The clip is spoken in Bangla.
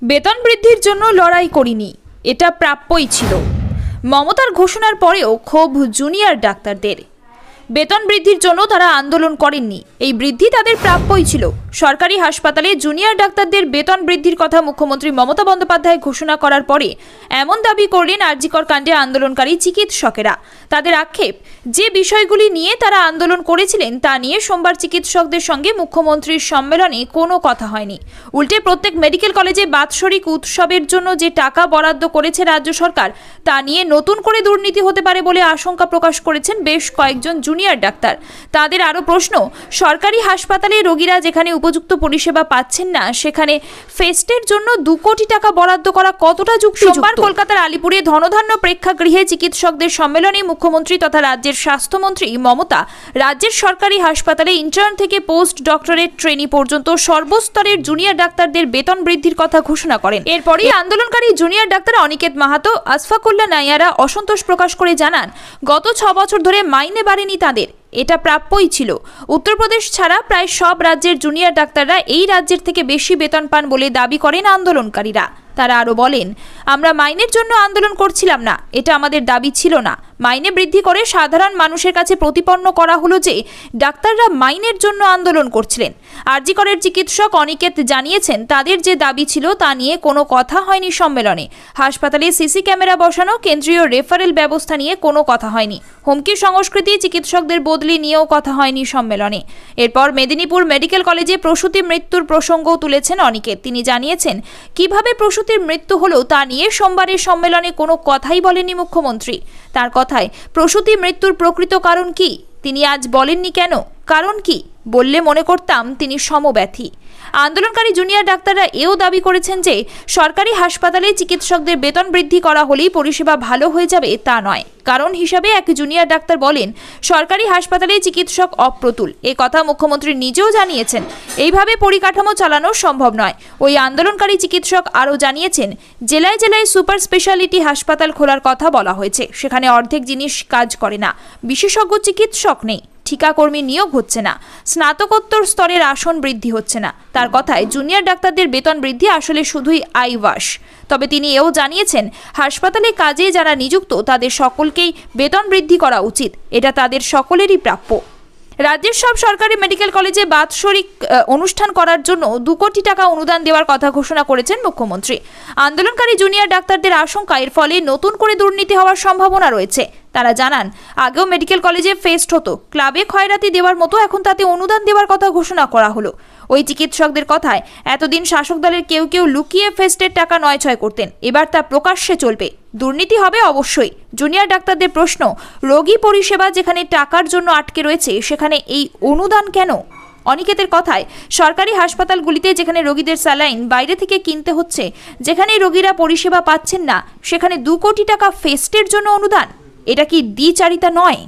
বেতন বৃদ্ধির জন্য লড়াই করিনি, এটা প্রাপ্যই ছিল। মমতার ঘোষণার পরেও ক্ষোভ জুনিয়র ডাক্তারদের। বেতন বৃদ্ধির জন্য তারা আন্দোলন করেননি, এই বৃদ্ধি তাদের প্রাপ্যই ছিল। সরকারি হাসপাতালে জুনিয়র ডাক্তারদের বেতন বৃদ্ধির কথা মুখ্যমন্ত্রী মমতা বন্দ্যোপাধ্যায় ঘোষণা করার পরে এমন দাবি করলেন আরজিকর কাণ্ডে আন্দোলনকারী চিকিৎসকেরা। তাদের আক্ষেপ, যে বিষয়গুলি নিয়ে তারা আন্দোলন করেছিলেন তা নিয়ে সোমবার চিকিৎসকদের সঙ্গে মুখ্যমন্ত্রীর সম্মেলনে কোনো কথা হয়নি। উল্টে প্রত্যেক মেডিকেল কলেজে বাৎসরিক উৎসবের জন্য যে টাকা বরাদ্দ করেছে রাজ্য সরকার তা নিয়ে নতুন করে দুর্নীতি হতে পারে বলে আশঙ্কা প্রকাশ করেছেন বেশ কয়েকজন জুনিয়র ডাক্তার। তাদের আরও প্রশ্ন, সরকারি হাসপাতালে রোগীরা যেখানে উপযুক্ত পরিষেবা পাচ্ছেন না সেখানে ফেস্টের জন্য 2 কোটি টাকা বরাদ্দ করা কতটা যুক্তিযুক্ত? সোমবার কলকাতার আলিপুরে ধনধান্য প্রেক্ষাগৃহে চিকিৎসকদের সম্মেলনে মুখ্যমন্ত্রী তথা রাজ্যের স্বাস্থ্যমন্ত্রী মমতা রাজ্যের সরকারি হাসপাতালে ইন্টার্ন থেকে পোস্ট ডক্টরেট ট্রেনি পর্যন্ত সর্বস্তরের জুনিয়র ডাক্তারদের বেতন বৃদ্ধির কথা ঘোষণা করেন। এরপরই আন্দোলনকারী জুনিয়র ডাক্তার অনিকেত মাহাতো, আসফাকুল্লাহ নাইয়ারা অসন্তোষ প্রকাশ করে জানান, গত 6 বছর ধরে মাইনে বাড়েনি তাদের, এটা প্রাপ্যই ছিল। উত্তরপ্রদেশ ছাড়া প্রায় সব রাজ্যের জুনিয়র ডাক্তাররা এই রাজ্যের থেকে বেশি বেতন পান বলে দাবি করেন আন্দোলনকারীরা। তারা আরও বলেন, আমরা মাইনের জন্য আন্দোলন করছিলাম না, এটা আমাদের দাবি ছিল না। মাইনে বৃদ্ধি করে সাধারণ মানুষের কাছে প্রতিপন্ন করা হলো যে ডাক্তাররা মাইনের জন্য আন্দোলন করছিলেন। আরজিকরের চিকিৎসক অনিকেত জানিয়েছেন, তাদের যে দাবি ছিল তা নিয়ে কোনো কথা হয়নি সম্মেলনে। হাসপাতালে সিসি ক্যামেরা বসানো, কেন্দ্রীয় রেফারেল ব্যবস্থা নিয়ে কোনো কথা হয়নি। হুমকি সংস্কৃতি, চিকিৎসকদের বদলি নিয়েও কথা হয়নি সম্মেলনে। এরপর মেদিনীপুর মেডিকেল কলেজে প্রসূতি মৃত্যুর প্রসঙ্গও তুলেছেন অনিকেত। তিনি জানিয়েছেন, কিভাবে প্রসূতির মৃত্যু হলো তা নিয়ে সোমবারের সম্মেলনে কোনো কথাই বলেননি মুখ্যমন্ত্রী। তার কথায়, প্রসূতি মৃত্যুর প্রকৃত কারণ কি তিনি আজ বলেননি কেন? কারণ কি বললে মনে করতাম তিনি সমব্যথী। আন্দোলনকারী জুনিয়র ডাক্তাররা এও দাবি করেছেন যে সরকারি হাসপাতালে চিকিৎসকদের বেতন বৃদ্ধি করা হলেই পরিষেবা ভালো হয়ে যাবে তা নয়। কারণ হিসাবে এক জুনিয়র ডাক্তার বলেন, সরকারি হাসপাতালে চিকিৎসক অপ্রতুল, এ কথা মুখ্যমন্ত্রী নিজেও জানিয়েছেন। এইভাবে পরিকাঠামো চালানো সম্ভব নয়। ওই আন্দোলনকারী চিকিৎসক আরও জানিয়েছেন, জেলায় জেলায় সুপার স্পেশালিটি হাসপাতাল খোলার কথা বলা হয়েছে, সেখানে অর্ধেক জিনিস কাজ করে না, বিশেষজ্ঞ চিকিৎসক নেই, ঠিকাকর্মী নিয়োগ হচ্ছে না, স্নাতকোত্তর স্তরের আসন বৃদ্ধি হচ্ছে না। তার কথায়, জুনিয়র ডাক্তারদের বেতন বৃদ্ধি আসলে শুধুই আইওয়াশ। তবে তিনি এও জানিয়েছেন, হাসপাতালে কাজে যারা নিযুক্ত তাদের সকলকেই বেতন বৃদ্ধি করা উচিত, এটা তাদের সকলেরই প্রাপ্য। রাজ্যের সব সরকারি মেডিকেল কলেজে বাৎসরিক অনুষ্ঠান করার জন্য 2 কোটি টাকা অনুদান দেওয়ার কথা ঘোষণা করেছেন মুখ্যমন্ত্রী। আন্দোলনকারী জুনিয়র ডাক্তারদের আশঙ্কা, এর ফলে নতুন করে দুর্নীতি হওয়ার সম্ভাবনা রয়েছে। তারা জানান, আগেও মেডিকেল কলেজে ফেস্ট হতো, ক্লাবে খয়রাতি দেওয়ার মতো, এখন তাতে অনুদান দেওয়ার কথা ঘোষণা করা হলো। ওই চিকিৎসকদের কথায়, এতদিন শাসক দলের কেউ কেউ লুকিয়ে ফেস্টের টাকা নয়-ছয় করতেন, এবার তা প্রকাশ্যে চলবে। দুর্নীতি হবে অবশ্যই। জুনিয়র ডাক্তারদের প্রশ্ন, রোগী পরিষেবা যেখানে টাকার জন্য আটকে রয়েছে সেখানে এই অনুদান কেন? অনিকেতের কথায়, সরকারি হাসপাতালগুলিতে যেখানে রোগীদের স্যালাইন বাইরে থেকে কিনতে হচ্ছে, যেখানে রোগীরা পরিষেবা পাচ্ছেন না, সেখানে 2 কোটি টাকা ফেস্টের জন্য অনুদান, এটা কি দ্বিচারিতা নয়?